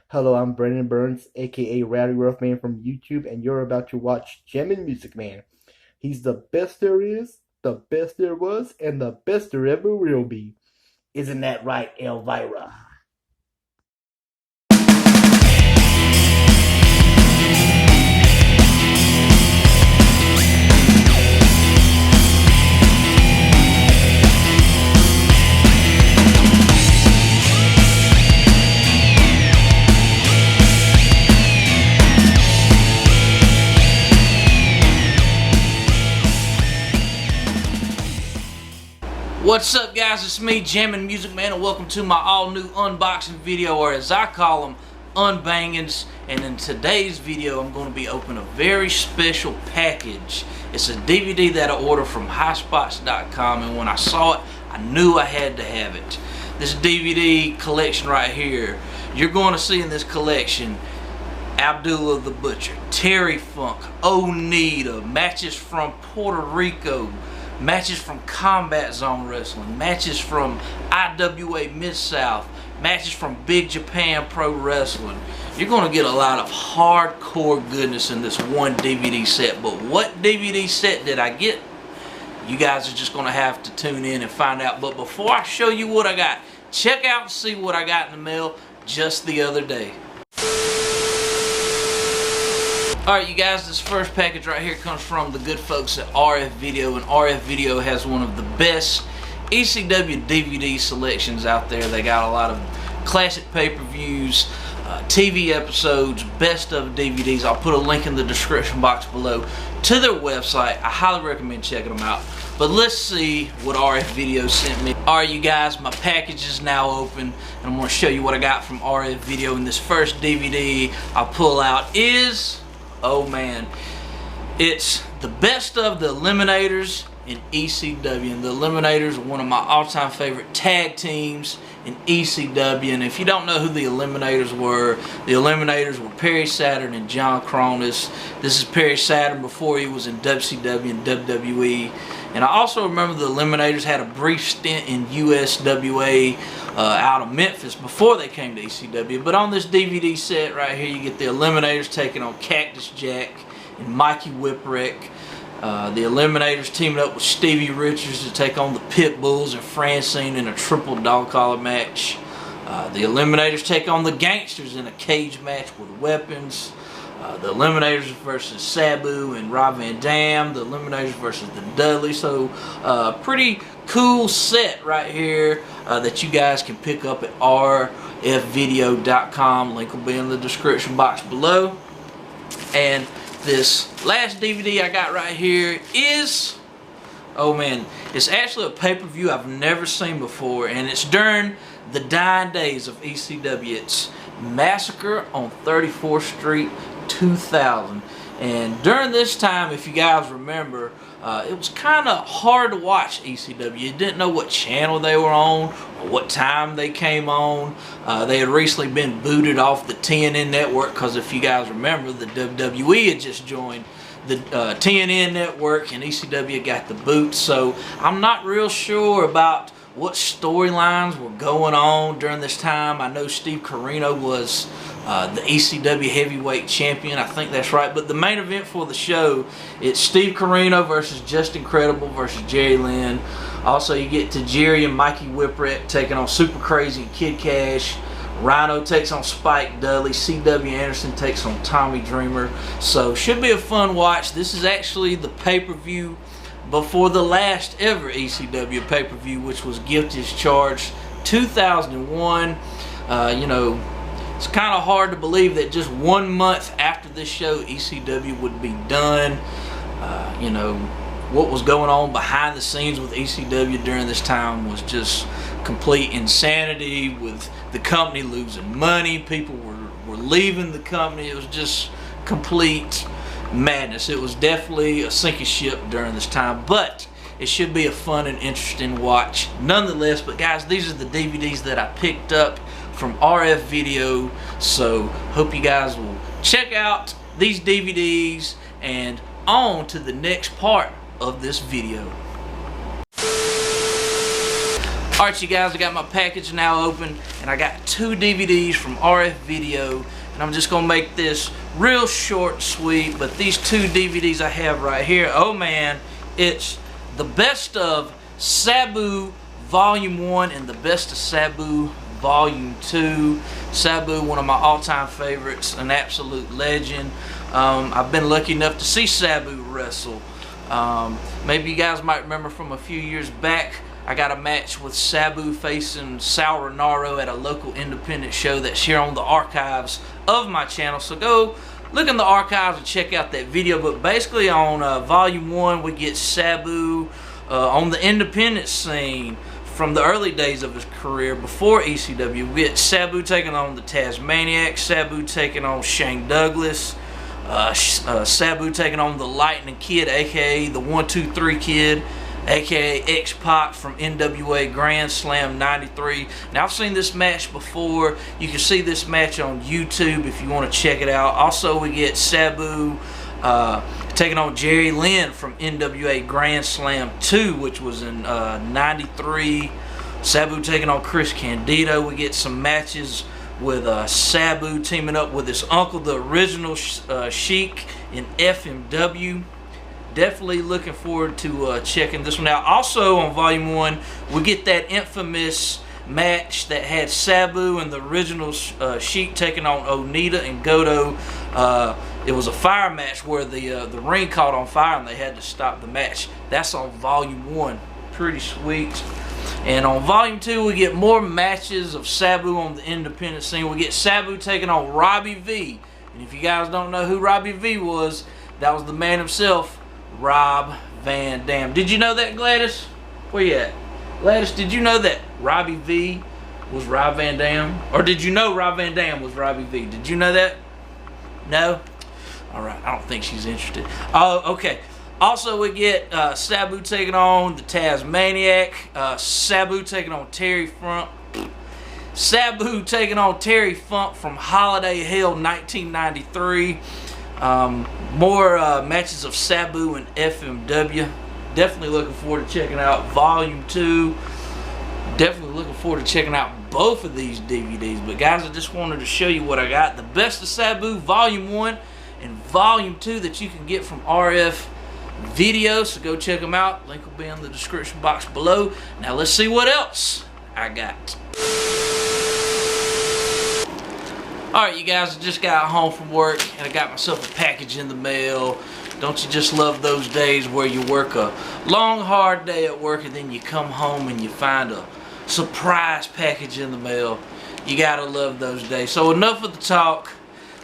Hello, I'm Brandon Burns, aka Rowdy Roughman from YouTube, and you're about to watch Jammin' Music Man. He's the best there is, the best there was, and the best there ever will be. Isn't that right, Elvira? What's up, guys? It's me, Jammin' Music Man, and welcome to my all-new unboxing video, or as I call them, Unbangings. And in today's video, I'm going to be opening a very special package. It's a DVD that I ordered from highspots.com, and when I saw it, I knew I had to have it. This DVD collection right here, you're going to see in this collection Abdullah the Butcher, Terry Funk, Onita, matches from Puerto Rico, matches from Combat Zone Wrestling, matches from IWA Mid-South, matches from Big Japan Pro Wrestling. You're going to get a lot of hardcore goodness in this one DVD set. But what DVD set did I get? You guys are just going to have to tune in and find out. But before I show you what I got, check out and see what I got in the mail just the other day. Alright, you guys, this first package right here comes from the good folks at RF Video, and RF Video has one of the best ECW DVD selections out there. They got a lot of classic pay-per-views, TV episodes, best of DVDs. I'll put a link in the description box below to their website. I highly recommend checking them out. But let's see what RF Video sent me. Alright, you guys, my package is now open, and I'm going to show you what I got from RF Video. And this first DVD I'll pull out is... oh man, it's the best of the Eliminators in ECW, and the Eliminators are one of my all-time favorite tag teams in ECW. And if you don't know who the Eliminators were Perry Saturn and John Cronus. This is Perry Saturn before he was in WCW and WWE. And I also remember the Eliminators had a brief stint in USWA out of Memphis before they came to ECW. But on this DVD set right here, you get the Eliminators taking on Cactus Jack and Mikey Whipwreck. The Eliminators teaming up with Stevie Richards to take on the Pitbulls and Francine in a triple dog collar match. The Eliminators take on the Gangsters in a cage match with weapons. The Eliminators versus Sabu and Rob Van Dam. The Eliminators versus the Dudley. So, pretty cool set right here that you guys can pick up at rfvideo.com. Link will be in the description box below. And this last DVD I got right here is, oh man, it's actually a pay-per-view I've never seen before, and it's during the dying days of ECW. It's Massacre on 34th Street 2000. And during this time, if you guys remember, it was kind of hard to watch ECW. You didn't know what channel they were on or what time they came on. They had recently been booted off the TNN network because if you guys remember, the WWE had just joined the TNN network and ECW got the boot. So I'm not real sure about what storylines were going on during this time. I know Steve Corino was the ECW heavyweight champion. I think that's right. But the main event for the show, it's Steve Corino versus Justin Credible versus Jerry Lynn. Also, you get Tajiri and Mikey Whipwreck taking on Super Crazy and Kid Cash. Rhino takes on Spike Dudley. C.W. Anderson takes on Tommy Dreamer. So, should be a fun watch. This is actually the pay-per-view before the last ever ECW pay-per-view, which was Guilty as Charged 2001. You know, it's kind of hard to believe that just 1 month after this show, ECW would be done. You know, what was going on behind the scenes with ECW during this time was just complete insanity, with the company losing money. People were leaving the company. It was just complete madness. It was definitely a sinking ship during this time, but it should be a fun and interesting watch nonetheless. But guys, these are the DVDs that I picked up from RF Video, so hope you guys will check out these DVDs, and on to the next part of this video. Alright, you guys, I got my package now open, and I got 2 DVDs from RF Video, and I'm just going to make this real short and sweet, but these 2 DVDs I have right here, oh man, it's the best of Sabu Volume 1 and the best of Sabu Volume 2. Sabu, one of my all-time favorites, an absolute legend. I've been lucky enough to see Sabu wrestle. Maybe you guys might remember from a few years back, I got a match with Sabu facing Sal Renaro at a local independent show that's here on the archives of my channel. So go look in the archives and check out that video. But basically on Volume 1, we get Sabu on the independent scene from the early days of his career before ECW. We get Sabu taking on the Tasmaniac, Sabu taking on Shane Douglas, Sabu taking on the Lightning Kid, aka the 1-2-3 Kid, aka X-Pac from NWA Grand Slam 93. Now, I've seen this match before. You can see this match on YouTube if you want to check it out. Also, we get Sabu taking on Jerry Lynn from NWA Grand Slam 2, which was in 93. Sabu taking on Chris Candido. We get some matches with Sabu teaming up with his uncle, the original Sheik, in FMW. Definitely looking forward to checking this one out. Also on Volume 1, we get that infamous match that had Sabu and the original Sheik taking on Onita and Goto. It was a fire match where the ring caught on fire and they had to stop the match. That's on Volume 1. Pretty sweet. And on Volume 2, we get more matches of Sabu on the independent scene. We get Sabu taking on Robbie V. And if you guys don't know who Robbie V was, that was the man himself, Rob Van Dam. Did you know that, Gladys? Where you at? Gladys, did you know that Robbie V was Rob Van Dam? Or did you know Rob Van Dam was Robbie V? Did you know that? No? Alright, I don't think she's interested. Oh, okay. Also, we get Sabu taking on the Tasmaniac, Sabu taking on Terry Funk, Sabu taking on Terry Funk from Holiday Hell 1993. More matches of Sabu and FMW. Definitely looking forward to checking out Volume 2. Definitely looking forward to checking out both of these DVDs. But guys, I just wanted to show you what I got. The best of Sabu Volume 1 and Volume 2 that you can get from RF Video. So go check them out. Link will be in the description box below. Now let's see what else I got. Alright, you guys, I just got home from work and I got myself a package in the mail. Don't you just love those days where you work a long, hard day at work and then you come home and you find a surprise package in the mail? You gotta love those days. So enough of the talk.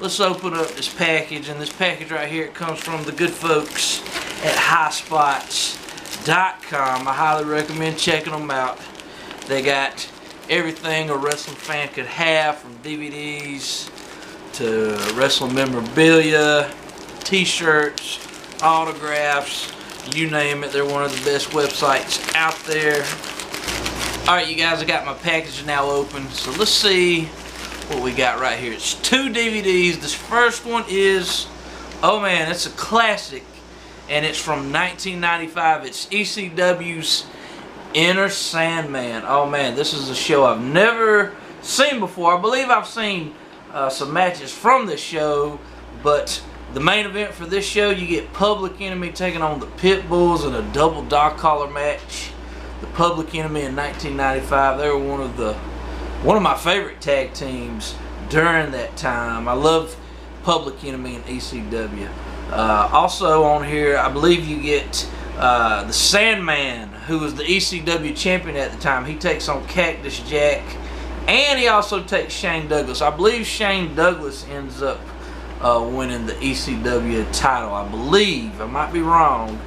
Let's open up this package. And this package right here, it comes from the good folks at highspots.com. I highly recommend checking them out. They got everything a wrestling fan could have, from DVDs to wrestling memorabilia, t-shirts, autographs, you name it. They're one of the best websites out there. Alright, you guys, I got my package now open, so let's see what we got right here. It's 2 DVDs. This first one is, oh man, it's a classic, and it's from 1995. It's ECW's Enter Sandman. Oh man, this is a show I've never seen before. I believe I've seen some matches from this show, but the main event for this show, you get Public Enemy taking on the Pitbulls in a double dog collar match. The Public Enemy in 1995, they were one of my favorite tag teams during that time. I love Public Enemy and ECW. Also on here, I believe you get the Sandman, who was the ECW champion at the time. He takes on Cactus Jack, and he also takes Shane Douglas. I believe Shane Douglas ends up winning the ECW title. I believe. I might be wrong,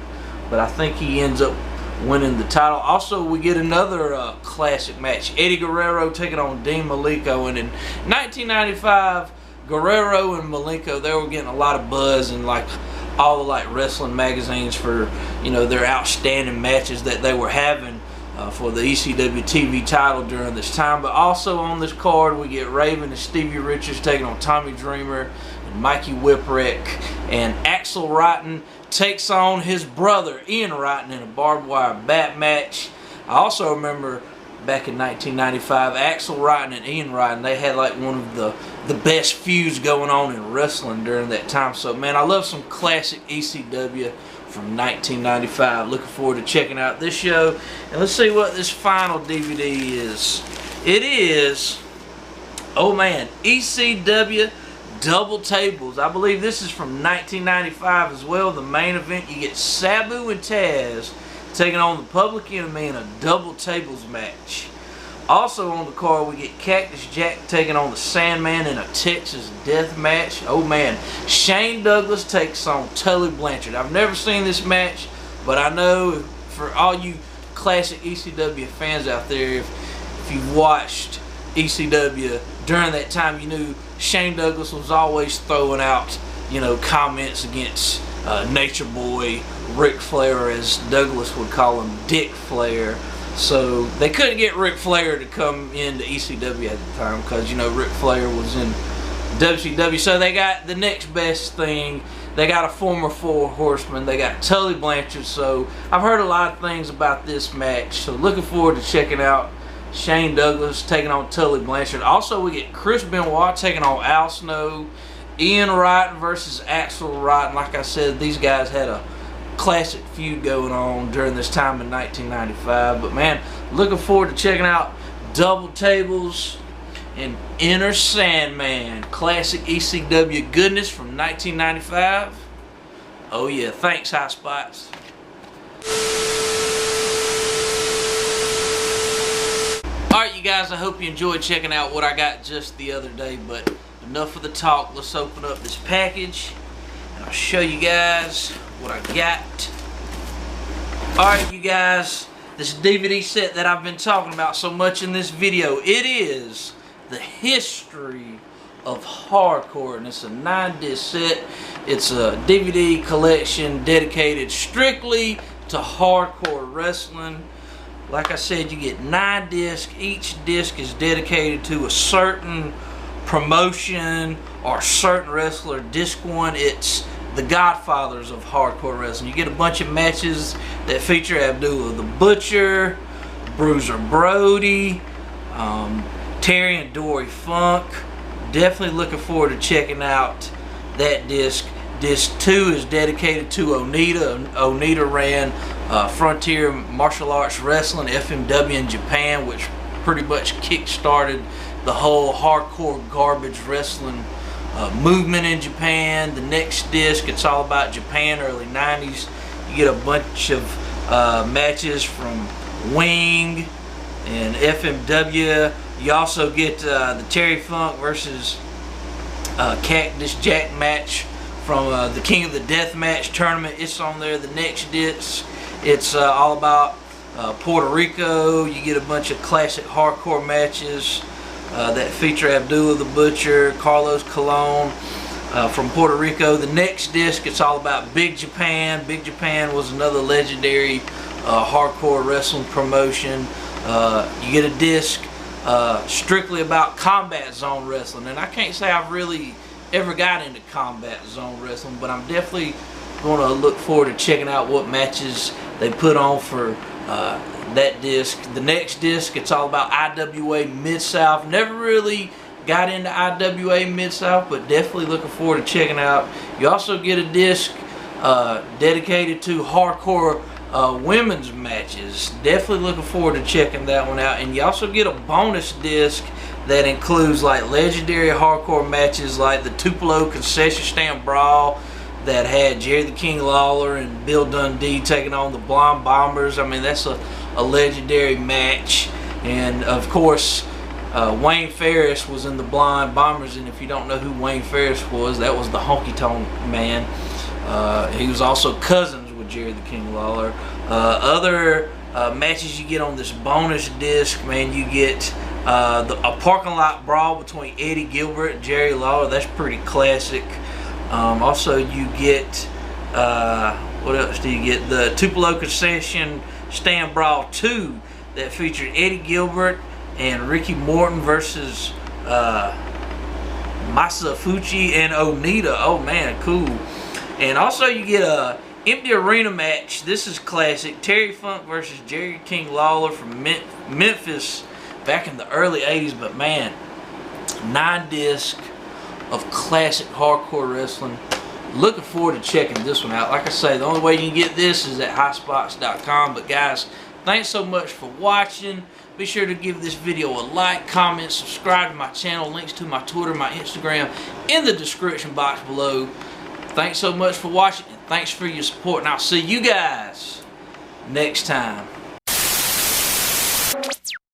but I think he ends up winning the title. Also, we get another classic match. Eddie Guerrero taking on Dean Malenko. And in 1995, Guerrero and Malenko, they were getting a lot of buzz and like all the like wrestling magazines for, you know, their outstanding matches that they were having for the ECW TV title during this time. But also on this card, we get Raven and Stevie Richards taking on Tommy Dreamer and Mikey Whipwreck, and Axel Rotten takes on his brother Ian Rotten in a barbed wire bat match. I also remember back in 1995. Axel Rotten and Ian Rotten, they had like one of the best feuds going on in wrestling during that time. So man, I love some classic ECW from 1995. Looking forward to checking out this show. And let's see what this final DVD is. It is, oh man, ECW Double Tables. I believe this is from 1995 as well. The main event, you get Sabu and Taz taking on the Public Enemy in a double tables match. Also on the card, we get Cactus Jack taking on the Sandman in a Texas death match. Oh man, Shane Douglas takes on Tully Blanchard. I've never seen this match, but I know for all you classic ECW fans out there, if you've watched ECW during that time, you knew Shane Douglas was always throwing out, you know, comments against Nature Boy, Ric Flair, or as Douglas would call him, Dick Flair. So they couldn't get Ric Flair to come into ECW at the time because, you know, Ric Flair was in WCW. So they got the next best thing. They got a former Four Horseman. They got Tully Blanchard. So I've heard a lot of things about this match. So looking forward to checking out Shane Douglas taking on Tully Blanchard. Also, we get Chris Benoit taking on Al Snow. Ian Rotten versus Axel Rotten. Like I said, these guys had a classic feud going on during this time in 1995. But man, looking forward to checking out Double Tables and Enter Sandman. Classic ECW goodness from 1995. Oh yeah, thanks High Spots. Alright you guys, I hope you enjoyed checking out what I got just the other day, but enough of the talk. Let's open up this package and I'll show you guys what I got. Alright you guys, this DVD set that I've been talking about so much in this video, it is the history of hardcore, and it's a 9-disc set. It's a DVD collection dedicated strictly to hardcore wrestling. Like I said, you get 9 discs. Each disc is dedicated to a certain promotion or certain wrestler. Disc 1, it's the godfathers of hardcore wrestling. You get a bunch of matches that feature Abdullah the Butcher, Bruiser Brody, Terry and Dory Funk. Definitely looking forward to checking out that disc. Disc 2 is dedicated to Onita. Onita ran Frontier Martial Arts Wrestling, FMW in Japan, which pretty much kick-started the whole hardcore garbage wrestling movement in Japan. The next disc, it's all about Japan, early 90s. You get a bunch of matches from Wing and FMW. You also get the Terry Funk versus Cactus Jack match from the King of the Death Match tournament. It's on there. The next disc, it's all about Puerto Rico. You get a bunch of classic hardcore matches that feature Abdullah the Butcher, Carlos Colon from Puerto Rico. The next disc, it's all about Big Japan. Big Japan was another legendary hardcore wrestling promotion. You get a disc strictly about Combat Zone Wrestling, and I can't say I've really ever got into Combat Zone Wrestling, but I'm definitely going to look forward to checking out what matches they put on for that disc. The next disc, it's all about IWA Mid-South. Never really got into IWA Mid-South, but definitely looking forward to checking out. You also get a disc dedicated to hardcore women's matches. Definitely looking forward to checking that one out. And you also get a bonus disc that includes like legendary hardcore matches like the Tupelo Concession Stand Brawl that had Jerry the King Lawler and Bill Dundee taking on the Blonde Bombers. I mean, that's a legendary match. And of course, Wayne Ferris was in the Blonde Bombers, and if you don't know who Wayne Ferris was, that was the Honky Tonk Man. He was also cousins with Jerry the King Lawler. Other matches you get on this bonus disc, man, you get a parking lot brawl between Eddie Gilbert and Jerry Lawler. That's pretty classic. Also, you get what else do you get? The Tupelo Concession Stand Brawl 2 that featured Eddie Gilbert and Ricky Morton versus Masafuchi and Onita. Oh man, cool. And also you get a Empty arena match. This is classic. Terry Funk versus Jerry King Lawler from Memphis back in the early 80s. But man, 9-disc of classic hardcore wrestling. Looking forward to checking this one out. Like I say, the only way you can get this is at highspots.com. But guys, thanks so much for watching. Be sure to give this video a like, comment, subscribe to my channel. Links to my Twitter, my Instagram in the description box below. Thanks so much for watching, and thanks for your support, and I'll see you guys next time.